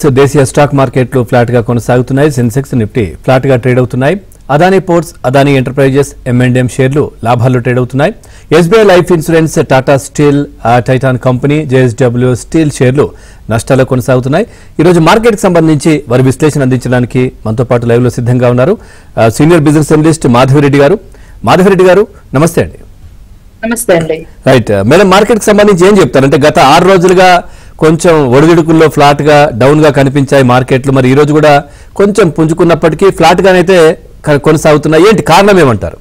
దేశీయ స్టాక్ మార్కెట్లు ఫ్లాట్ గా కొనసాగుతున్నాయి. సెన్సెక్స్ నిఫ్టీ ఫ్లాట్ గా ట్రేడ్ అవుతున్నాయి. Adani ports, Adani enterprises, M&M షేర్లు లాభాల్లో ట్రేడ్ అవుతున్నాయి. SBI life insurance, Tata steel, Titan company, JSW steel షేర్లు నష్టాల్లో కొనసాగుతున్నాయి. ఈ రోజు మార్కెట్ కి సంబంధించి వారి విశ్లేషణ అందించడానికి మనతో పాటు లైవ్ లో సిద్ధంగా ఉన్నారు సీనియర్ బిజినెస్ అనలిస్ట్ మాధవిరెడ్డి గారు. మాధవిరెడ్డి గారు నమస్తే అండి. నమస్తే అండి. రైట్ మేడం, మార్కెట్ కి సంబంధించి ఏం చెప్తారు? అంటే గత 6 రోజులుగా కొంచెం ఒడిదుడుకుల్లో ఫ్లాట్ గా డౌన్ గా కనిపించాయి మార్కెట్లు. మరి ఈ రోజు కూడా కొంచెం పుంజుకున్నప్పటికీ ఫ్లాట్ గానైతే కొనసాగుతున్నాయి. ఏంటి కారణం ఏమంటారు?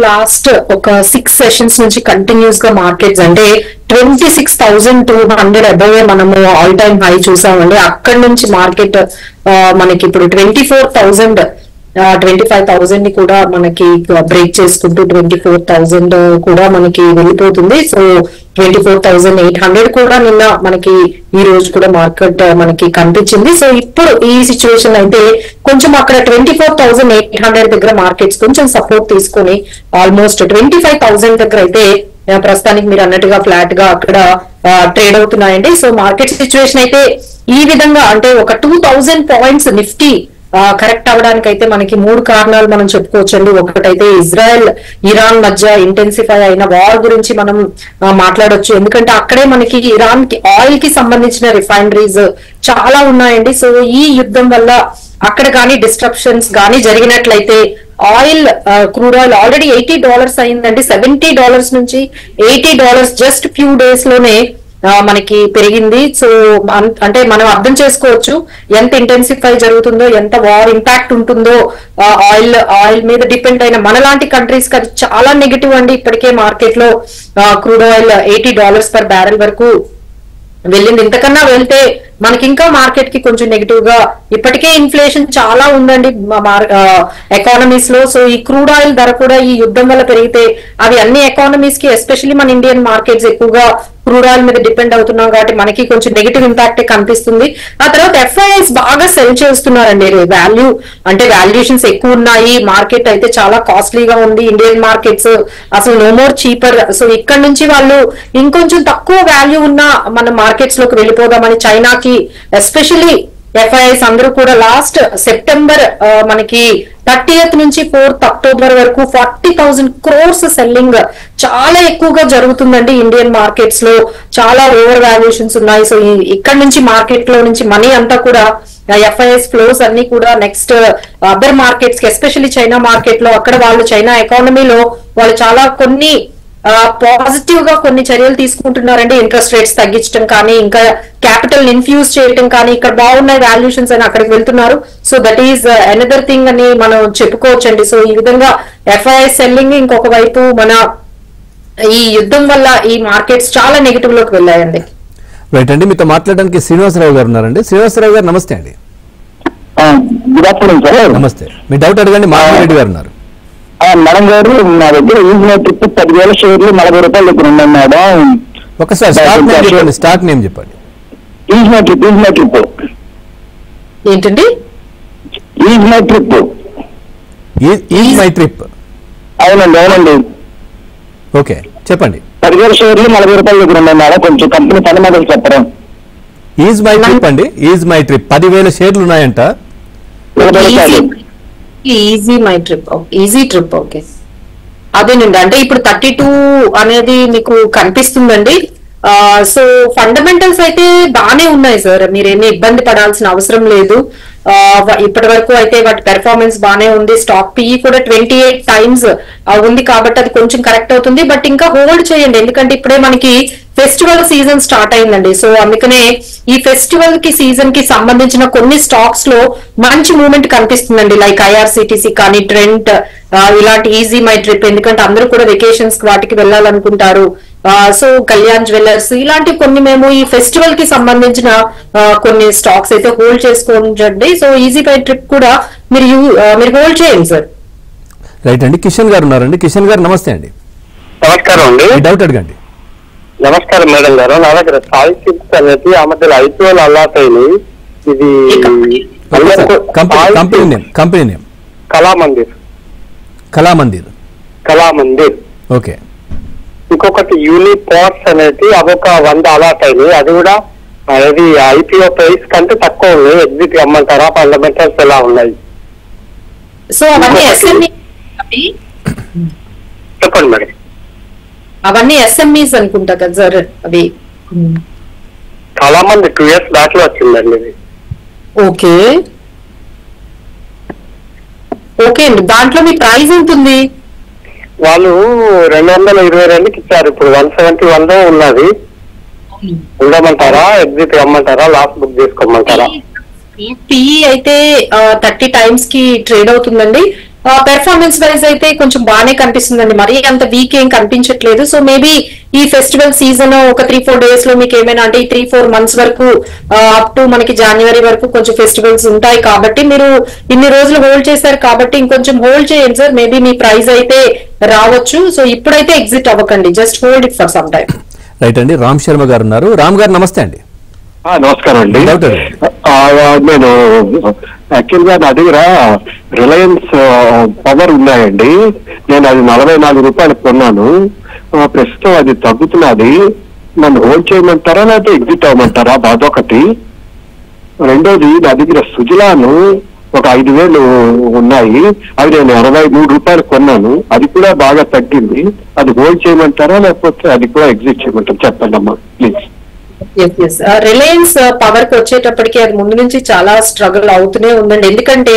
లాస్ట్ ఒక 6 సెషన్స్ నుంచి కంటిన్యూస్ గా మార్కెట్స్ అంటే 26,200 అబోవ్ మనము ఆల్ టైమ్ హై చూసామండి. అక్కడి నుంచి మార్కెట్ మనకి ఇప్పుడు 25,000 ని కూడా మనకి బ్రేక్ చేసుకుంటూ 24,000 కూడా మనకి వెళ్ళిపోతుంది. సో 24,800 కూడా నిన్న మనకి ఈ రోజు కూడా మార్కెట్ మనకి కనిపించింది. సో ఇప్పుడు ఈ సిచ్యువేషన్ అయితే కొంచెం అక్కడ 24,800 దగ్గర మార్కెట్స్ కొంచెం సపోర్ట్ తీసుకొని ఆల్మోస్ట్ 25,000 దగ్గర అయితే ప్రస్తుతానికి మీరు అన్నట్టుగా ఫ్లాట్ గా అక్కడ ట్రేడ్ అవుతున్నాయండి. సో మార్కెట్ సిచ్యువేషన్ అయితే ఈ విధంగా అంటే ఒక 2,000 పాయింట్స్ నిఫ్టీ కరెక్ట్ అవడానికి అయితే మనకి 3 కారణాలు మనం చెప్పుకోవచ్చండి. ఒకటైతే ఇజ్రాయెల్ ఇరాన్ మధ్య ఇంటెన్సిఫై అయిన వార్ గురించి మనం మాట్లాడొచ్చు. ఎందుకంటే అక్కడే మనకి ఇరాన్ కి ఆయిల్ కి సంబంధించిన రిఫైనరీస్ చాలా ఉన్నాయండి. సో ఈ యుద్ధం వల్ల అక్కడ కానీ డిస్ట్రప్షన్స్ కానీ జరిగినట్లయితే ఆయిల్ క్రూడ్ ఆయిల్ ఆల్రెడీ $80 అయిందండి. $70 నుంచి $80 జస్ట్ ఫ్యూ డేస్ లోనే మనకి పెరిగింది. సో అంటే మనం అర్థం చేసుకోవచ్చు ఎంత ఇంటెన్సిఫై జరుగుతుందో, ఎంత వార్ ఇంపాక్ట్ ఉంటుందో ఆయిల్ మీద డిపెండ్ అయిన మనలాంటి కంట్రీస్ కి అది చాలా నెగిటివ్ అండి. ఇప్పటికే మార్కెట్ లో క్రూడ్ ఆయిల్ $80 పర్ బ్యారెల్ వరకు వెళ్ళింది. ఇంతకన్నా వెళ్తే మనకి ఇంకా మార్కెట్ కి కొంచెం నెగిటివ్ గా ఇప్పటికే ఇన్ఫ్లేషన్ చాలా ఉందండి ఎకానమీస్ లో. సో ఈ క్రూడ్ ఆయిల్ ధర కూడా ఈ యుద్ధం వల్ల పెరిగితే అవి అన్ని ఎకానమీస్ కి ఎస్పెషల్లీ మన ఇండియన్ మార్కెట్స్ ఎక్కువగా క్రూడ్ ఆయిల్ మీద డిపెండ్ అవుతున్నాం కాబట్టి మనకి కొంచెం నెగిటివ్ ఇంపాక్ట్ కనిపిస్తుంది. ఆ తర్వాత FIIs బాగా సెల్ చేస్తున్నారండి. వాల్యూ అంటే వాల్యుయేషన్స్ ఎక్కువ ఉన్నాయి. మార్కెట్ అయితే చాలా కాస్ట్లీగా ఉంది. ఇండియన్ మార్కెట్స్ అసలు నో మోర్ చీపర్. సో ఇక్కడ నుంచి వాళ్ళు ఇంకొంచెం తక్కువ వాల్యూ ఉన్న మన మార్కెట్స్ లోకి వెళ్ళిపోదామని చైనాకి ఎస్పెషల్లీ FIIs అందరూ కూడా లాస్ట్ సెప్టెంబర్ మనకి 30th నుంచి 4th అక్టోబర్ వరకు 40,000 crores సెల్లింగ్ చాలా ఎక్కువగా జరుగుతుందండి. ఇండియన్ మార్కెట్స్ లో చాలా ఓవర్ వాల్యుయేషన్స్ ఉన్నాయి. సో ఇక్కడ నుంచి మార్కెట్ లో నుంచి మనీ అంతా కూడా FIIs ఫ్లోస్ అన్ని కూడా నెక్స్ట్ అదర్ మార్కెట్స్ కి ఎస్పెషల్లీ చైనా మార్కెట్ లో అక్కడ వాళ్ళు చైనా ఎకానమీలో వాళ్ళు చాలా కొన్ని పాజిటివ్ గా కొన్ని చర్యలు తీసుకుంటున్నారండి. ఇంట్రెస్ట్ రేట్స్ తగ్గించడం కానీ ఇంకా క్యాపిటల్ ఇన్ఫ్యూజ్ చేయడం కానీ ఇక్కడ బాగున్నాయి వాల్యుయేషన్స్ అని అక్కడికి వెళ్తున్నారు. So that is another thing అని మనం చెప్పుకోవచ్చండి. సో ఈ విధంగా FIIs సెల్లింగ్, ఇంకొక వైపు మన ఈ యుద్ధం వల్ల ఈ మార్కెట్స్ చాలా నెగిటివ్ లోకి వెళ్ళాయండి. రైట్ అండి, మీతో మాట్లాడడానికి శ్రీనివాసరావు గారు ఉన్నారండి. శ్రీనివాసరావు గారు నమస్తే అండి. Good afternoon sir. నమస్తే. మీ డౌట్ అడగండి. మాధవిరెడ్డి గారు ఉన్నారు. మేడం గారు, నా దగ్గర ఈజీ ట్రిప్ 10,000 షేర్లు $40 దగ్గర ఉన్నాయి మేడం. ఒకసారి స్టాక్ నేమ్ చెప్పండి. ఈజీ ట్రిప్ ఏంటండి? Is my trip. అవునండి. ఓకే చెప్పండి. 10,000 షేర్లు $40 దగ్గర ఉన్నాయి మేడం. కొంచెం కంపెనీ పని మొదలు చెప్పరా? ఈజ్ మై ట్రిప్ అండి. ఈజ్ మై ట్రిప్ 10,000 షేర్లు ఉన్నాయంట. Easy my trip, easy trip. Okay, అదేనండి. అంటే ఇప్పుడు 32 అనేది మీకు కనిపిస్తుందండి. సో ఫండమెంటల్స్ అయితే బాగానే ఉన్నాయి సార్, మీరేమీ ఇబ్బంది పడాల్సిన అవసరం లేదు. ఇప్పటి వరకు అయితే వాటి పెర్ఫార్మెన్స్ బాగానే ఉంది. స్టాక్ PE కూడా 28 times ఉంది కాబట్టి అది కొంచెం కరెక్ట్ అవుతుంది. బట్ ఇంకా హోల్డ్ చేయండి, ఎందుకంటే ఇప్పుడే మనకి ఫెస్టివల్ సీజన్ స్టార్ట్ అయిందండి. సో అందుకనే ఈ ఫెస్టివల్ కి సీజన్ కి సంబంధించిన కొన్ని స్టాక్స్ లో మంచి మూవ్మెంట్ కనిపిస్తుందండి. లైక్ IRCTC కానీ, ట్రెంట్, ఇలాంటి ఈజీ మై ట్రిప్, ఎందుకంటే అందరూ కూడా వెకేషన్స్ వాటికి వెళ్ళాలనుకుంటారు. సో కళ్యాణ్ జ్యువెలర్స్, ఇలాంటి కొన్ని మేము ఈ ఫెస్టివల్ కి సంబంధించిన కొన్ని స్టాక్స్ అయితే హోల్డ్ చేసుకోండి. సో ఈజీ మై ట్రిప్ కూడా మీరు హోల్డ్ చేయండి సార్. రైట్ అండి. కిషన్ గారు ఉన్నారండి. కిషన్ గారు నమస్తే అండి. నమస్కారం అండి. డౌట్ అడగండి. నమస్కారం మేడం గారు. నా దగ్గర సాయి చిప్స్ అనేది ఆ మధ్యలో IPOలు అలాట్ అయినాయి. ఇది కంపెనీ నేమ్ కళామందిర్. ఓకే. ఇంకొకటి యూనిపాట్స్ అనేది అవి ఒక 100 అలాట్ అయినాయి. అది కూడా అది ఐపీఓ ప్రైస్ కంటే తక్కువ ఉంది, ఎగ్జిట్ అమ్మంటారా? ఫండమెంటల్స్ ఎలా ఉన్నాయి? సో అవన్నీ ఎస్ఎంఈ, చెప్పండి మేడం. అవన్నీ ఎస్ఎంఈస్ అనుకుంటా కదా సార్ అవి. చాలా మంది 2 years బ్యాక్ లో వచ్చిందండి ఇది. ఓకే ఓకే అండి. దాంట్లో మీ ప్రైస్ ఎంత ఉంది? వాళ్ళు 222కి ఇచ్చారు, ఇప్పుడు 171 లో ఉన్నది. ఉండమంటారా, ఎగ్జిట్ అమ్మంటారా, లాస్ట్ బుక్ చేసుకోమంటారా? పిఈ అయితే 30 times కి ట్రేడ్ అవుతుందండి. పెర్ఫార్మెన్స్ వైజ్ అయితే కొంచెం బాగానే కనిపిస్తుందండి, మరీ అంత వీక్ ఏం కనిపించట్లేదు. సో మేబీ ఈ ఫెస్టివల్ సీజన్ ఒక 3-4 days లో మీకు ఏమైనా అంటే ఈ 3-4 months వరకు అప్ టు మనకి జనవరి వరకు కొంచెం ఫెస్టివల్స్ ఉంటాయి కాబట్టి మీరు ఇన్ని రోజులు హోల్డ్ చేశారు కాబట్టి ఇంకొంచెం హోల్డ్ చేయండి సార్. మేబీ మీ ప్రైస్ అయితే రావచ్చు. సో ఇప్పుడైతే ఎగ్జిట్ అవ్వకండి, just hold it for some time. Right అండి. రామ్ శర్మ గారు ఉన్నారు. రామ్ గారు నమస్తే అండి. నమస్కారం అండి. నేను యాక్చువల్ గా నా దగ్గర రిలయన్స్ పవర్ ఉన్నాయండి. నేను అది 44 రూపాయలు కొన్నాను. ప్రస్తుతం అది తగ్గుతున్నది. నన్ను హోల్డ్ చేయమంటారా లేకపోతే ఎగ్జిట్ అవ్వమంటారా? అదొకటి. రెండోది, నా దగ్గర సుజలాను ఒక 5,000 ఉన్నాయి. అవి నేను 63 రూపాయలు కొన్నాను. అది కూడా బాగా తగ్గింది. అది హోల్డ్ చేయమంటారా లేకపోతే అది కూడా ఎగ్జిట్ చేయమంటారా? చెప్పండి అమ్మా ప్లీజ్. రిలయన్స్ పవర్ కి వచ్చేటప్పటికి అది ముందు నుంచి చాలా స్ట్రగుల్ అవుతూనే ఉందండి. ఎందుకంటే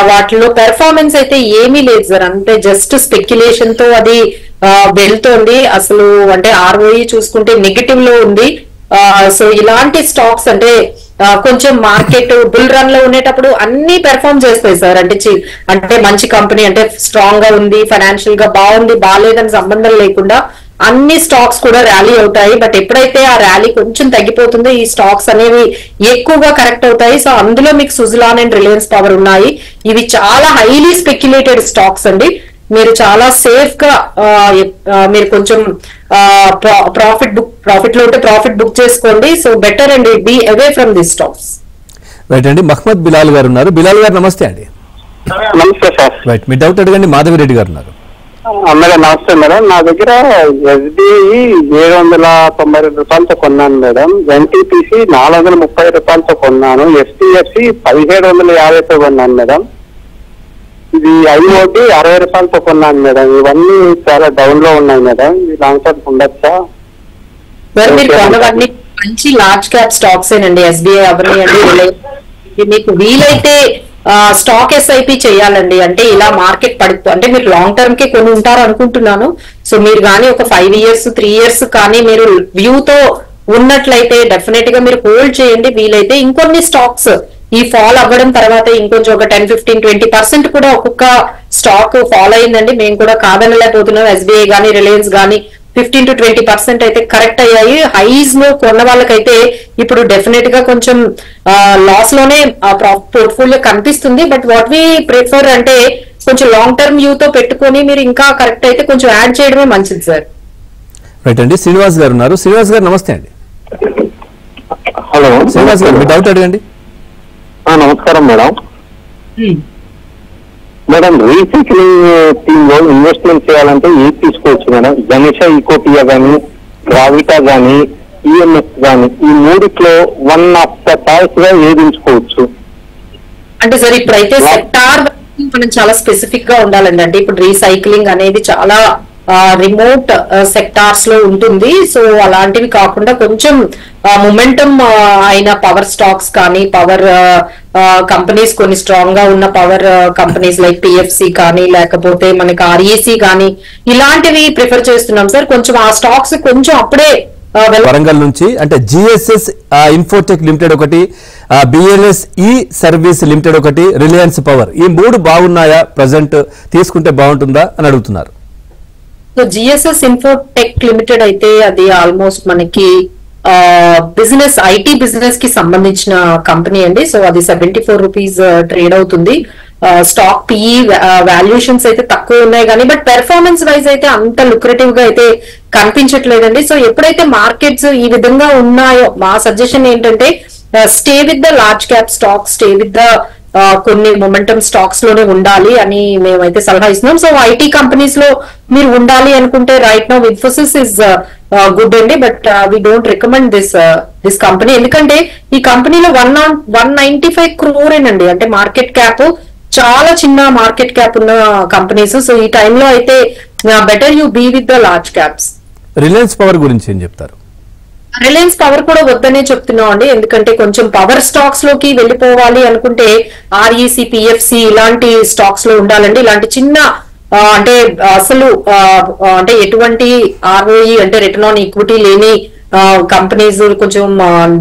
వాటిలో పెర్ఫార్మెన్స్ అయితే ఏమీ లేదు సార్, అంటే జస్ట్ స్పెక్యులేషన్ తో అది వెళ్తోంది. అసలు అంటే ఆర్ఓఈ చూసుకుంటే నెగటివ్ లో ఉంది. సో ఇలాంటి స్టాక్స్ అంటే కొంచెం మార్కెట్ బుల్ రన్ లో ఉండేటప్పుడు అన్ని పెర్ఫార్మ్ చేస్తాయి సార్. అంటే మంచి కంపెనీ అంటే స్ట్రాంగ్ గా ఉంది, ఫైనాన్షియల్ గా బాగుంది, బాగాలేదని సంబంధం లేకుండా అన్ని స్టాక్స్ కూడా ర్యాలీ అవుతాయి. బట్ ఎప్పుడైతే ఆ ర్యాలీ కొంచెం తగ్గిపోతుందో ఈ స్టాక్స్ అనేవి ఎక్కువగా కరెక్ట్ అవుతాయి. సో అందులో మీకు సుజలాన్ అండ్ రిలయన్స్ పవర్ ఉన్నాయి. ఇవి చాలా హైలీ స్పెక్యులేటెడ్ స్టాక్స్ అండి. మీరు చాలా సేఫ్ గా మీరు కొంచెం ప్రాఫిట్ లో ఉంటే ప్రాఫిట్ బుక్ చేసుకోండి. సో బెటర్ అండి, be away from the stocks. Right అండి. మహమ్మద్ బిలాల్ గారు ఉన్నారు. బిలాల్ గారు నమస్తే అండి. నమస్తే సార్. రైట్, మీ డౌట్ అడగండి. మాధవి రెడ్డి గారు ఉన్నారు. మేడం నమస్తే మేడం. నా దగ్గర ఎస్బీఐ 792 రూపాయలతో కొన్నాను మేడం. ఎన్టీపీసీ 430 రూపాయలతో కొన్నాను. ఎస్టీఎఫ్సి 1750తో కొన్నాను మేడం. ఇది ఐఓటి 60 రూపాయలతో కొన్నాను మేడం. ఇవన్నీ చాలా డౌన్ లో ఉన్నాయి మేడం. ఇది లాంగ్ టర్మ్ ఉండొచ్చా? మీరు కొన్నవన్నీ మంచి లార్జ్ క్యాప్ స్టాక్స్ ఏనండి. ఎస్బీఐ అవన్నీ మీకు వీలైతే స్టాక్ ఎస్ఐపి చేయాలండి. అంటే ఇలా మార్కెట్ అంటే మీరు లాంగ్ టర్మ్ కి కొని ఉంటారు అనుకుంటున్నాను. సో మీరు కానీ ఒక 5 years 3 years కానీ మీరు వ్యూ తో ఉన్నట్లయితే డెఫినెట్ గా మీరు హోల్డ్ చేయండి. వీలైతే ఇంకొన్ని స్టాక్స్ ఈ ఫాల్ అవ్వడం తర్వాత ఇంకొంచెం ఒక 10-15-20% కూడా ఒక్కొక్క స్టాక్ ఫాల్ అయిందండి. మేము కూడా కాదనలేకపోతున్నాం. ఎస్బీఐ గానీ రిలయన్స్ గానీ 15-20% అయితే కరెక్ట్ అయ్యాయి. హైస్ లో కొన్న వాళ్ళకైతే ఇప్పుడు డెఫినెట్ గా కొంచెం లాస్ లోనే పోర్ట్ఫోలియో కనిపిస్తుంది. బట్ వాట్ వి ప్రిఫర్ అంటే కొంచెం లాంగ్ టర్మ్ వ్యూ తో పెట్టుకొని మీరు ఇంకా కరెక్ట్ అయితే కొంచెం యాడ్ చేయడమే మంచిది సార్. రైట్ అండి. శ్రీనివాస్ గారు ఉన్నారు. శ్రీనివాస్ గారు నమస్తే అండి. హలో శ్రీనివాస్ గారు, మీ డౌట్ అడగండి. నమస్కారం మేడం. మేడం, రీసైక్లింగ్ టీమ్ లో ఇన్వెస్ట్మెంట్ చేయాలంటే ఏది తీసుకోవచ్చు మేడం? గణేష ఈకోపియా గానీ, గ్రావిటా గానీ, ఈఎంఎస్ గానీ, ఈ మూడిట్లో వన్ ఆఫ్ ద చాయిస్ గా ఏది ఎంచుకోవచ్చు? అంటే సార్ ఇప్పుడైతే సెక్టార్ మనం చాలా స్పెసిఫిక్ గా ఉండాలండి. అంటే ఇప్పుడు రీసైక్లింగ్ అనేది చాలా రిమోట్ సెక్టార్స్ లో ఉంటుంది. సో అలాంటివి కాకుండా కొంచెం మొమెంటమ్ అయిన పవర్ స్టాక్స్ కానీ, పవర్ కంపెనీస్ కొన్ని స్ట్రాంగ్ గా ఉన్న పవర్ కంపెనీస్ లైక్ పిఎఫ్సి కానీ, లేకపోతే మనకి ఆర్ఈసి కానీ ఇలాంటివి ప్రిఫర్ చేస్తున్నాం సార్. కొంచెం ఆ స్టాక్స్ కొంచెం అప్పుడే వరంగల్ నుంచి అంటే జిఎస్ఎస్ ఇన్ఫోటెక్ లిమిటెడ్ ఒకటి, బిఎల్ఎస్ ఈ సర్వీస్ లిమిటెడ్ ఒకటి, రిలయన్స్ పవర్, ఈ 3 బాగున్నాయా? ప్రజెంట్ తీసుకుంటే బాగుంటుందా అని అడుగుతున్నారు. సో జిఎస్ఎస్ ఇన్ఫోటెక్ లిమిటెడ్ అయితే అది ఆల్మోస్ట్ మనకి బిజినెస్ ఐటీ బిజినెస్ కి సంబంధించిన కంపెనీ అండి. సో అది 74 రూపీస్ ట్రేడ్ అవుతుంది. స్టాక్ పిఈ వాల్యుయేషన్స్ అయితే తక్కువ ఉన్నాయి కానీ బట్ పెర్ఫార్మెన్స్ వైజ్ అయితే అంత లుక్రేటివ్ గా అయితే కనిపించట్లేదండి. సో ఎప్పుడైతే మార్కెట్స్ ఈ విధంగా ఉన్నాయో మా సజెషన్ ఏంటంటే stay with the large cap stocks, stay with the కొన్ని మొమెంటమ్ స్టాక్స్ లోనే ఉండాలి అని మేమైతే సలహా ఇస్తున్నాం. సో ఐటీ కంపెనీస్ లో మీరు ఉండాలి అనుకుంటే right now Infosys is good అండి. But we don't recommend this company. ఎందుకంటే ఈ కంపెనీలో 195 crore అండి, అంటే మార్కెట్ క్యాప్ చాలా చిన్న మార్కెట్ క్యాప్ ఉన్న కంపెనీస్. సో ఈ టైంలో అయితే better you be with the large caps. Reliance Power గురించి ఏం చెప్తారు? రిలయన్స్ పవర్ కూడా వద్దనే చెప్తున్నాం అండి, ఎందుకంటే కొంచెం పవర్ స్టాక్స్ లోకి వెళ్ళిపోవాలి అనుకుంటే ఆర్ఈసి, పిఎఫ్సి ఇలాంటి స్టాక్స్ లో ఉండాలండి. ఇలాంటి చిన్న అంటే అసలు అంటే ఎటువంటి ఆర్ఓఈ అంటే రిటర్న్ ఆన్ ఈక్విటీ లేని కంపెనీస్, కొంచెం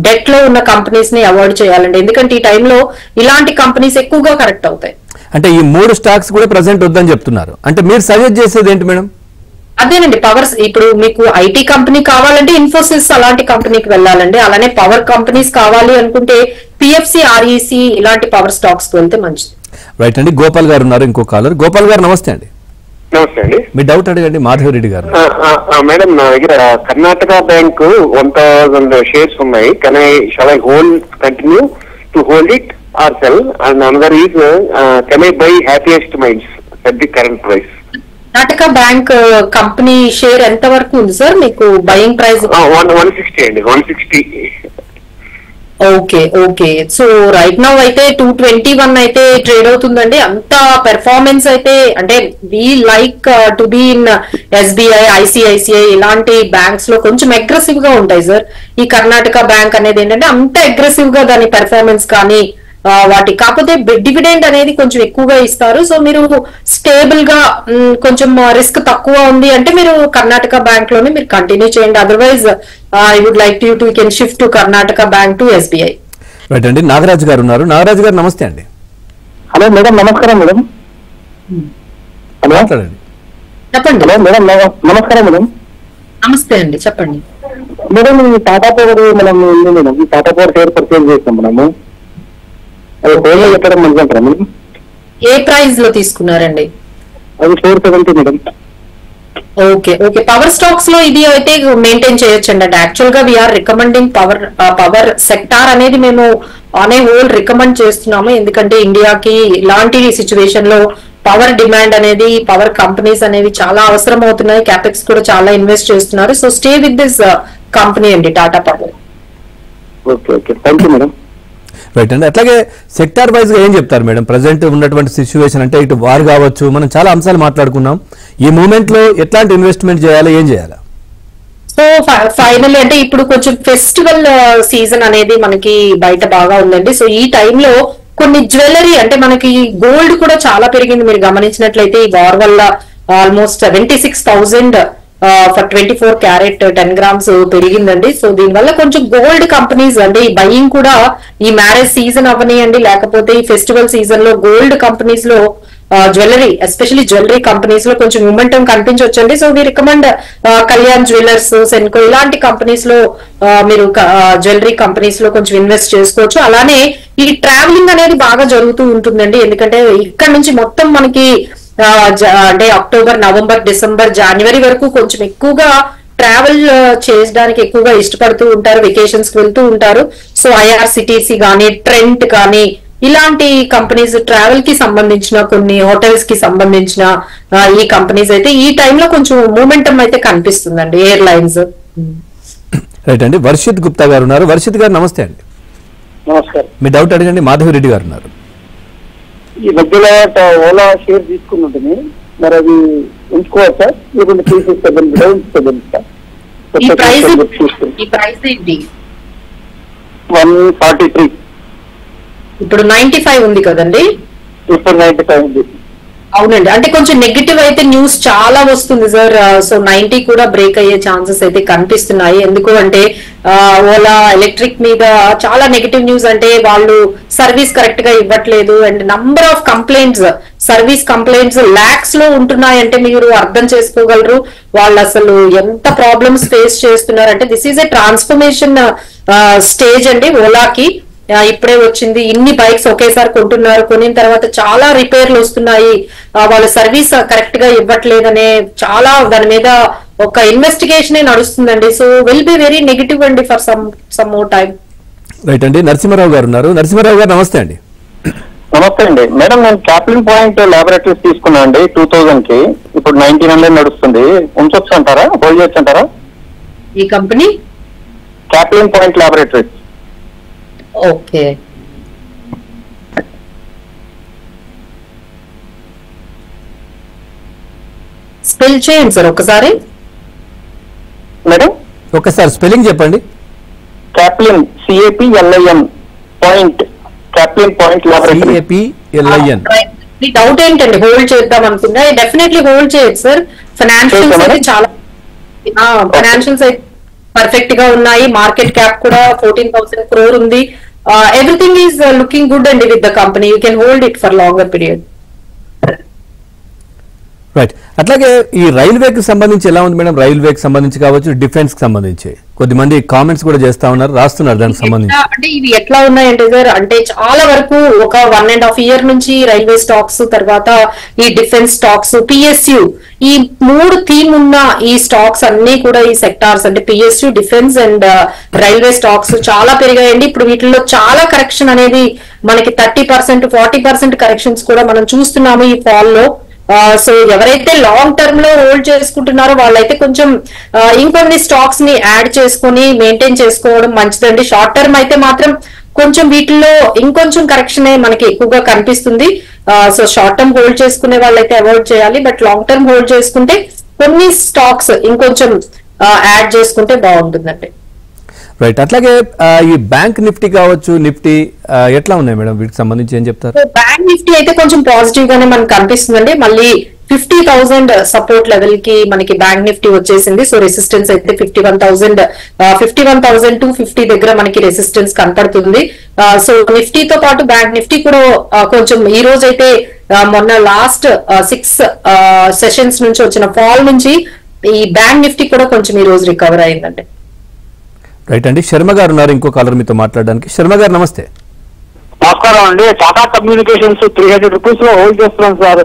డెట్ లో ఉన్న కంపెనీస్ ని అవాయిడ్ చేయాలండి. ఎందుకంటే ఈ టైంలో ఇలాంటి కంపెనీస్ ఎక్కువగా కరెక్ట్ అవుతాయి. అంటే ఈ 3 స్టాక్స్ కూడా ప్రెసెంట్ వద్దని చెప్తున్నారు, అంటే మీరు సజెస్ట్ చేసేది ఏంటి మేడం? అదేనండి, పవర్స్ ఇప్పుడు మీకు ఐటీ కంపెనీ కావాలంటే ఇన్ఫోసిస్ అలాంటి కంపెనీకి వెళ్ళాలండి. అలానే పవర్ కంపెనీస్ కావాలి అనుకుంటే పిఎఫ్సి, ఆర్ఈసి ఇలాంటి పవర్ స్టాక్స్ కి వెళ్తే మంచిది. రైట్ అండి. గోపాల్ గారు ఉన్నారు, ఇంకో కాలర్. గోపాల్ గారు నమస్తే అండి. నమస్తే అండి. మీ డౌట్ అడగండి మాధవ్ రెడ్డి గారు. మేడం, నా దగ్గర కర్ణాటక బ్యాంక్ 1000 shares ఉన్నాయి. Shall I continue to hold it or cell? And another is can I by happiest minds at the current price? Karnataka bank company share ఎంత వరకు ఉంది సార్ మీకు బయింగ్ ప్రైస్? 160 అండి, 160. ఓకే. సో రైట్ నౌ అయితే 221 అయితే trade అవుతుందండి. అంత performance అయితే అంటే we like to be in SBI, ICICI ఇలాంటి బ్యాంక్స్ లో కొంచెం అగ్రెసివ్ గా ఉంటాయి సార్. ఈ కర్ణాటక బ్యాంక్ అనేది ఏంటంటే అంత అగ్రెసివ్ గా దాని పెర్ఫార్మెన్స్ కానీ వాటి కాకపోతే డివిడెండ్ అనేది కొంచెం ఎక్కువగా ఇస్తారు. సో మీరు స్టేబుల్ గా కొంచెం రిస్క్ తక్కువ ఉంది అంటే మీరు కర్ణాటక బ్యాంక్ లోనే మీరు కంటిన్యూ చేయండి. Otherwise I would like you to can shift to Karnataka Bank to SBI. Right అండి. నాగరాజు గారు ఉన్నారు. నాగరాజు గారు నమస్తే అండి. హలో మేడం, నమస్కారం మేడం. హలో మాట్లాడండి. చెప్పండి. హలో మేడం, నమస్కారం మేడం. నమస్తే అండి, చెప్పండి. మేడం, ఈ టాటా పవర్ మనం ఉంది మేడం, ఈ టాటా పవర్ షేర్ పర్చేజ్ చేస్తాం మనము, అది హోల్డ్ పెట్టడం మంచిగా అంటారా మేడం? ఏ ప్రైస్ లో తీసుకున్నారండి? అది 470 మేడం. ఓకే. పవర్ స్టాక్స్ లో ఇది అయితే మెయింటైన్ చేయొచ్చండి. అంటే యాక్చువల్ గా వీఆర్ రికమెండింగ్ పవర్ సెక్టార్ అనేది మేము ఆన్ ఏ హోల్ రికమెండ్ చేస్తున్నాము. ఎందుకంటే ఇండియాకి ఇలాంటి సిచ్యువేషన్ లో పవర్ డిమాండ్ అనేది, పవర్ కంపెనీస్ అనేవి చాలా అవసరం అవుతున్నాయి. క్యాపెక్స్ కూడా చాలా ఇన్వెస్ట్ చేస్తున్నారు. So stay with this company అండి, Tata Power. Okay, thank you madam. Right అండి. అట్లాగే సెక్టార్ వైజ్ గా ఏం చెప్తారు మేడం? ప్రజెంట్ ఉన్నటువంటి సిచ్యువేషన్ అంటే ఇటు వార్ కావచ్చు, మనం చాలా అంశాలు మాట్లాడుకున్నాం. ఈ మూమెంట్ లో ఎట్లాంటి ఇన్వెస్ట్మెంట్ చేయాలి, ఏం చేయాలి? సో ఫైనల్ అంటే ఇప్పుడు కొంచెం ఫెస్టివల్ సీజన్ అనేది మనకి బయట బాగా ఉందండి. సో ఈ టైంలో కొన్ని జ్యువెలరీ అంటే మనకి గోల్డ్ కూడా చాలా పెరిగింది. మీరు గమనించినట్లయితే ఈ వార్ వల్ల ఆల్మోస్ట్ 76,000 ఫర్ 24 క్యారెట్ 10 grams పెరిగిందండి. సో దీనివల్ల కొంచెం గోల్డ్ కంపెనీస్ అంటే ఈ బయింగ్ కూడా ఈ మ్యారేజ్ సీజన్ అవనియండి, లేకపోతే ఈ ఫెస్టివల్ సీజన్ లో గోల్డ్ కంపెనీస్ లో జ్యువెలరీ, ఎస్పెషల్లీ జ్యువెలరీ కంపెనీస్ లో కొంచెం మూమెంటం కనిపించవచ్చండి. So we recommend Kalyan Jewellers, Senco ఇలాంటి కంపెనీస్ లో మీరు జ్యువెలరీ కంపెనీస్ లో కొంచెం ఇన్వెస్ట్ చేసుకోవచ్చు. అలానే ఈ ట్రావెలింగ్ అనేది బాగా జరుగుతూ ఉంటుందండి. ఎందుకంటే ఇక్కడ నుంచి మొత్తం మనకి అంటే అక్టోబర్, నవంబర్, డిసెంబర్, జనవరి వరకు కొంచెం ఎక్కువగా ట్రావెల్ చేయడానికి ఎక్కువగా ఇష్టపడుతూ ఉంటారు, వెకేషన్స్ కి వెళ్తూ ఉంటారు. సో ఐఆర్సిటిసి కానీ, ట్రెంట్ కానీ ఇలాంటి కంపెనీస్, ట్రావెల్ కి సంబంధించిన కొన్ని హోటల్స్ కి సంబంధించిన ఈ కంపెనీస్ అయితే ఈ టైంలో కొంచెం మూమెంటం అయితే కనిపిస్తుందండి. ఎయిర్లైన్స్. రైట్ అండి. వర్షిత్ గుప్తా గారు ఉన్నారు. వర్షిత్ గారు నమస్తే అండి. నమస్కారం. మీ డౌట్ అడగండి. మాధవ్ రెడ్డి గారు ఉన్నారు. ఈ మధ్యలో ఓలా షేర్ తీసుకున్నట్టుని మరి అది ఉంచుకోవచ్చా, లేకుంటే తీసేస్తే ఉంచుకోగలుగుతా? ఈ ప్రైస్ ఏంటి? 143. ఇప్పుడు 95 ఉంది కదండి. ఇప్పుడు 95 ఉంది. అవునండి, అంటే కొంచెం నెగిటివ్ అయితే న్యూస్ చాలా వస్తుంది సార్. సో 90 కూడా బ్రేక్ అయ్యే ఛాన్సెస్ అయితే కనిపిస్తున్నాయి. ఎందుకు అంటే ఓలా ఎలక్ట్రిక్ మీద చాలా నెగిటివ్ న్యూస్, అంటే వాళ్ళు సర్వీస్ కరెక్ట్ గా ఇవ్వట్లేదు and number of complaints, service complaints lakhs లో ఉంటున్నాయంటే మీరు అర్థం చేసుకోగలరు వాళ్ళు అసలు ఎంత ప్రాబ్లమ్స్ ఫేస్ చేస్తున్నారంటే. This is a transformation stage అండి ఓలాకి. ఇప్పుడే వచ్చింది, ఇన్ని బైక్స్ ఒకేసారి కొంటున్నారు, కొనిన తర్వాత చాలా రిపేర్లు వస్తున్నాయి, వాళ్ళ సర్వీస్ కరెక్ట్ గా ఇవ్వట్లేదనే చాలా దాని మీద ఒక ఇన్వెస్టిగేషన్ నడుస్తుందండి. So will be very negative అండి for some more time. Right అండి. నరసింహారావు గారు ఉన్నారు. నరసింహారావు గారు నమస్తే అండి. నమస్తే అండి. మేడం, నేను క్యాప్లిన్ పాయింట్ ల్యాబొరేటరీస్ తీసుకున్నా అండి 2000 కి. ఇప్పుడు 1900 నడుస్తుంది. ఉంచొచ్చు అంటారా, హోల్డ్ చేయొచ్చు అంటారా? ఈ company Caplin point laboratories. Okay, spell చేయండి సార్ ఒకసారి. మేడం ఒకసారి స్పెల్లింగ్ చెప్పండి. Caplin CAPLIN point, Caplin point laboratories. CAPLIN. మీ డౌట్ ఏంటండి? హోల్డ్ చేద్దాం అనుకుంటా? డెఫినెట్లీ హోల్డ్ చేయొచ్చు సార్. ఫైనాన్షియల్స్ అయితే చాలా, ఫైనాన్షియల్స్ అయితే పర్ఫెక్ట్ గా ఉన్నాయి. మార్కెట్ క్యాప్ కూడా 14,000 crore ఉంది. ఎవ్రీథింగ్ ఈజ్ లుకింగ్ గుడ్ అండి with the company. You can hold it for longer period. Right. అట్లాగే ఈ రైల్వేకి సంబంధించి ఎలా ఉంది మేడం? రైల్వేకి సంబంధించి కావచ్చు, డిఫెన్స్ కి సంబంధించి కొద్దిమంది కామెంట్స్ కూడా చేస్తా ఉన్నారు, రాస్తున్నారు దానికి సంబంధించి. అంటే ఇవి ఎట్లా ఉన్నాయంటే సార్, అంటే చాలా వరకు ఒక 1.5 year నుంచి రైల్వే స్టాక్స్, తర్వాత ఈ డిఫెన్స్ స్టాక్స్, PSU, ఈ 3 థీమ్ ఉన్న ఈ స్టాక్స్ అన్ని కూడా, ఈ సెక్టార్స్ అంటే PSU, defence and railway stocks చాలా పెరిగాయండి. ఇప్పుడు వీటిల్లో చాలా కరెక్షన్ అనేది మనకి 30%, 40% కరెక్షన్స్ కూడా మనం చూస్తున్నాము ఈ ఫాల్ లో. సో ఎవరైతే లాంగ్ టర్మ్ లో హోల్డ్ చేసుకుంటున్నారో వాళ్ళైతే కొంచెం ఇంకొన్ని స్టాక్స్ ని యాడ్ చేసుకుని మెయింటైన్ చేసుకోవడం మంచిదండి. షార్ట్ టర్మ్ అయితే మాత్రం కొంచెం వీటిల్లో ఇంకొంచెం కరెక్షన్ మనకి ఎక్కువగా కనిపిస్తుంది. సో షార్ట్ టర్మ్ హోల్డ్ చేసుకునే వాళ్ళైతే అవాయిడ్ చేయాలి. బట్ లాంగ్ టర్మ్ హోల్డ్ చేసుకుంటే కొన్ని స్టాక్స్ ఇంకొంచెం యాడ్ చేసుకుంటే బాగుంటుందండి. రైట్. అట్లాగే ఈ బ్యాంక్ నిఫ్టీ కావచ్చు, నిఫ్టీ ఎట్లా ఉన్నాయి మేడం? వీటికి సంబంధించి ఏం చెప్తారు? బ్యాంక్ నిఫ్టీ అయితే కొంచెం పాజిటివ్ గానే మనకు కనిపిస్తుందండి. మళ్ళీ 50,000 సపోర్ట్ లెవెల్ కి మనకి బ్యాంక్ నిఫ్టీ వచ్చేసింది. సో రెసిస్టెన్స్ అయితే 51,250 దగ్గర మనకి రెసిస్టెన్స్ కనపడుతుంది. సో నిఫ్టీతో పాటు బ్యాంక్ నిఫ్టీ కూడా కొంచెం ఈ రోజు అయితే మొన్న లాస్ట్ 6 సెషన్స్ నుంచి వచ్చిన ఫాల్ నుంచి ఈ బ్యాంక్ నిఫ్టీ కూడా కొంచెం ఈ రోజు రికవర్ అయిందండి. రైట్ అండి. శర్మ గారు ఉన్నారు ఇంకో కాలర్ మీతో మాట్లాడడానికి. శర్మ గారు నమస్తే. నమస్కారం అండి. టాటా కమ్యూనికేషన్స్ 300 రూపీస్ లో హోల్డ్ చేస్తున్నాం సార్.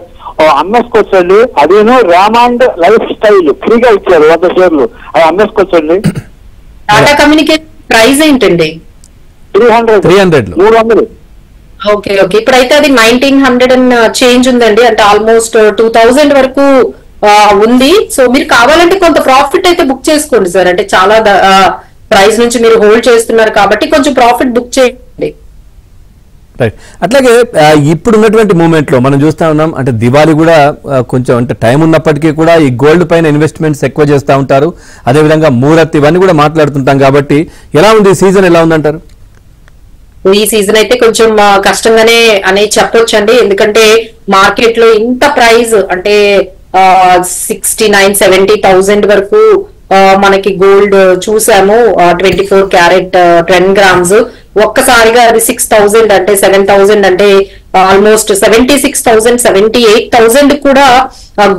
అమ్మేసుకోవచ్చండి. అదేను రామాండ్ లైఫ్ స్టైల్ ఫ్రీగా ఇచ్చారు 100 షేర్లు, అది అమ్మేసుకోవచ్చండి. టాటా కమ్యూనికేషన్ ప్రైస్ ఏంటండి? 300. Okay okay. ఇప్పుడైతే అది 1900 అండ్ చేంజ్ ఉందండి. అంటే ఆల్మోస్ట్ 2000 వరకు ఉంది. సో మీరు కావాలంటే కొంత ప్రాఫిట్ అయితే బుక్ చేసుకోండి సార్. అంటే చాలా ప్రైస్ నుంచి మీరు హోల్డ్ చేస్తున్నారు కాబట్టి కొంచెం ప్రాఫిట్ బుక్ చేయండి. రైట్. అట్లాగే ఇప్పుడు ఉన్నటువంటి మూమెంట్ లో మనం చూస్తా ఉన్నాం, అంటే దివాళీ కూడా కొంచెం అంటే టైం ఉన్నప్పటికీ కూడా ఈ గోల్డ్ పైన ఇన్వెస్ట్మెంట్స్ ఎక్కువ చేస్తూ ఉంటారు. అదేవిధంగా మూరత్ ఇవన్నీ కూడా మాట్లాడుతుంటాం కాబట్టి ఎలా ఉంది సీజన్, ఎలా ఉందంటారు? ఈ సీజన్ అయితే కొంచెం కష్టంగానే అనేది చెప్పొచ్చండి. ఎందుకంటే మార్కెట్ లో ఇంత ప్రైస్ అంటే 69-70,000 వరకు మనకి గోల్డ్ చూసాము. 24 క్యారెట్ 10 grams ఒక్కసారిగా అది 6,000 అంటే 7,000 అంటే ఆల్మోస్ట్ 76,000 78,000 కూడా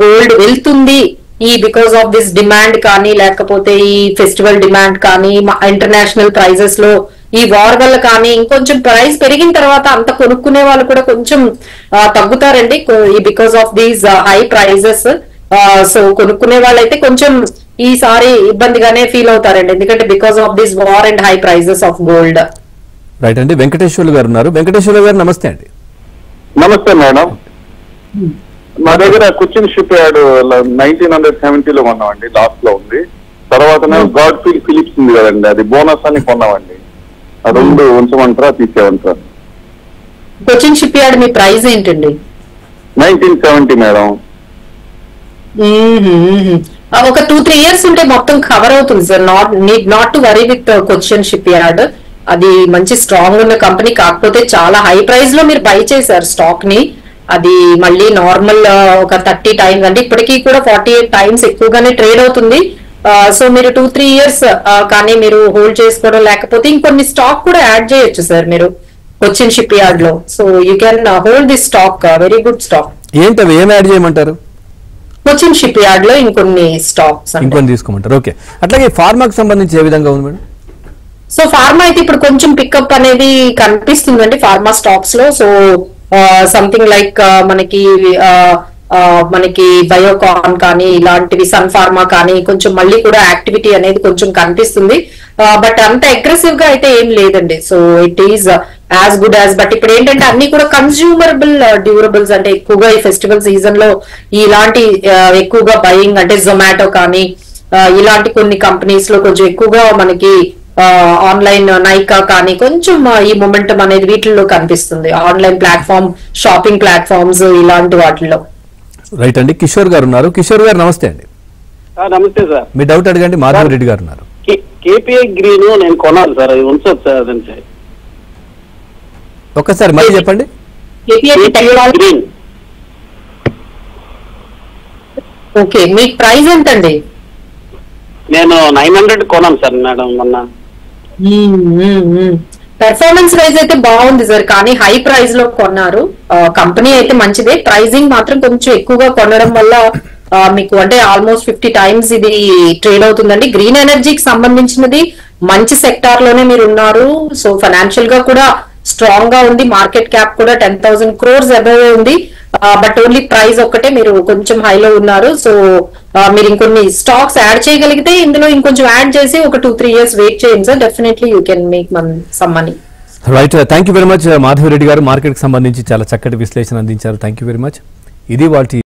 గోల్డ్ వెళ్తుంది. ఈ బికాస్ ఆఫ్ దిస్ డిమాండ్ కానీ, లేకపోతే ఈ ఫెస్టివల్ డిమాండ్ కానీ, ఇంటర్నేషనల్ ప్రైజెస్ లో ఈ వార్ వల్ల కానీ, ఇంకొంచెం ప్రైస్ పెరిగిన తర్వాత అంత కొనుక్కునే వాళ్ళు కూడా కొంచెం తగ్గుతారండి ఈ because of these high prices. So కొనుక్కునే వాళ్ళైతే కొంచెం ఈసారి ఇబ్బందిగానే ఫీల్ అవుతారండి, ఎందుకంటే because of this war and high prices of gold. Right అండి. వెంకటేశ్వర్లు గారు ఉన్నారు. వెంకటేశ్వర్లు గారు నమస్తే అండి. నమస్తే మేడం. మా దగ్గర కొచ్చిన్ షిప్ యార్డ్ 1970 లో కొన్నామండి, లాస్ట్ లో ఉంది. తర్వాత గాడ్ ఫీల్డ్ ఫిలిప్స్ ఉంది కదండి, అది బోనస్ అని కొన్నామండి. ఆ రెండు ఉంచమంటారా తీసేయమంటారా? కొచ్చిన్ షిప్ యార్డ్ మీ ప్రైస్ ఏంటండి? 1970 మేడం. ఒక 2-3 years ఉంటే మొత్తం కవర్ అవుతుంది sir. Not to worry with Cochin ship yard. అది మంచి స్ట్రాంగ్ ఉన్న కంపెనీ, కాకపోతే చాలా హై ప్రైస్ లో మీరు బై చేశారు స్టాక్ ని. అది మళ్ళీ నార్మల్ ఒక 30 times అంటే ఇప్పటికీ కూడా 48 times ఎక్కువగానే ట్రేడ్ అవుతుంది. సో మీరు 2-3 years కానీ మీరు హోల్డ్ చేసుకోవడం, లేకపోతే ఇంకొన్ని స్టాక్ కూడా యాడ్ చేయొచ్చు సార్ మీరు కొచ్చిన్ షిప్ యార్డ్ లో. So you can hold this stock, very good stock. ఏంటి అవి, ఏం యాడ్ చేయమంటారు? కొచ్చిన్ షిప్ యార్డ్ లో ఇంకొన్ని స్టాక్స్ ఇంకొన్ని తీసుకోమంటారు. ఓకే. అట్లాగే ఫార్మాకి సంబంధించి ఏ విధంగా ఉంది మేడం? సో ఫార్మా అయితే ఇప్పుడు కొంచెం పికప్ అనేది కనిపిస్తుందండి ఫార్మా స్టాక్స్ లో. సో సంథింగ్ లైక్ మనకి బయోకాన్ కానీ, ఇలాంటివి సన్ ఫార్మా కానీ కొంచెం మళ్ళీ కూడా యాక్టివిటీ అనేది కొంచెం కనిపిస్తుంది. బట్ అంత అగ్రెసివ్ గా అయితే ఏం లేదండి. So it is as good as. But ఇప్పుడు ఏంటంటే అన్ని కూడా కన్స్యూమరబుల్ డ్యూరబుల్స్, అంటే ఎక్కువగా ఈ ఫెస్టివల్ సీజన్ లో ఇలాంటి ఎక్కువగా బయింగ్, అంటే జొమాటో కానీ, ఇలాంటి కొన్ని కంపెనీస్ లో కొంచెం ఎక్కువగా మనకి ఆన్లైన్ నైకా కానీ కొంచెం ఈ మొమెంటం అనేది వీటిల్లో కనిపిస్తుంది, ఆన్లైన్ ప్లాట్ఫామ్ షాపింగ్ ప్లాట్ఫామ్స్ ఇలాంటి వాటిల్లో. రైట్ అండి, కిషోర్ గారు ఉన్నారు. కిషోర్ గారు నమస్తే అండి. నమస్తే సార్. మీ డౌట్ అడగండి. మాధవ్ రెడ్డి గారు ఉన్నారు. కేపీఐ గ్రీన్ నేను కొనాలి సార్, అది ఉంచదు సార్ అదంటే. ఒక్కసారి మళ్ళీ చెప్పండి. గ్రీన్. ఓకే, మీ ప్రైస్ ఎంతండి? నేను 900 కొనాను సార్ మేడం మొన్న. పెర్ఫార్మెన్స్ వైజ్ అయితే బాగుంది సార్, కానీ హై ప్రైస్ లో కొన్నారు. కంపెనీ అయితే మంచిదే, ప్రైజింగ్ మాత్రం కొంచెం ఎక్కువగా కొనడం వల్ల మీకు అంటే ఆల్మోస్ట్ 50 times ఇది ట్రేడ్ అవుతుందండి. గ్రీన్ ఎనర్జీకి సంబంధించినది మంచి సెక్టార్ లోనే మీరు ఉన్నారు. సో ఫైనాన్షియల్ గా కూడా స్ట్రాంగ్ గా ఉంది, మార్కెట్ క్యాప్ కూడా 10,000 crores అబవ్ ఉంది. బట్ ఓన్లీ ప్రైస్ ఒక్కటే మీరు కొంచెం హైలో ఉన్నారు. సో మీరు ఇంకొన్ని స్టాక్స్ యాడ్ చేయగలిగితే ఇందులో ఇంకొంచెం యాడ్ చేసి ఒక 2-3 years వెయిట్ చేయండి sir, definitely you can make some money. Right, thank you very much. Madhav Reddy గారు మార్కెట్ కి సంబంధించి చాలా చక్కటి విశ్లేషణ అందించారు. Thank you very much. ఇది వాటి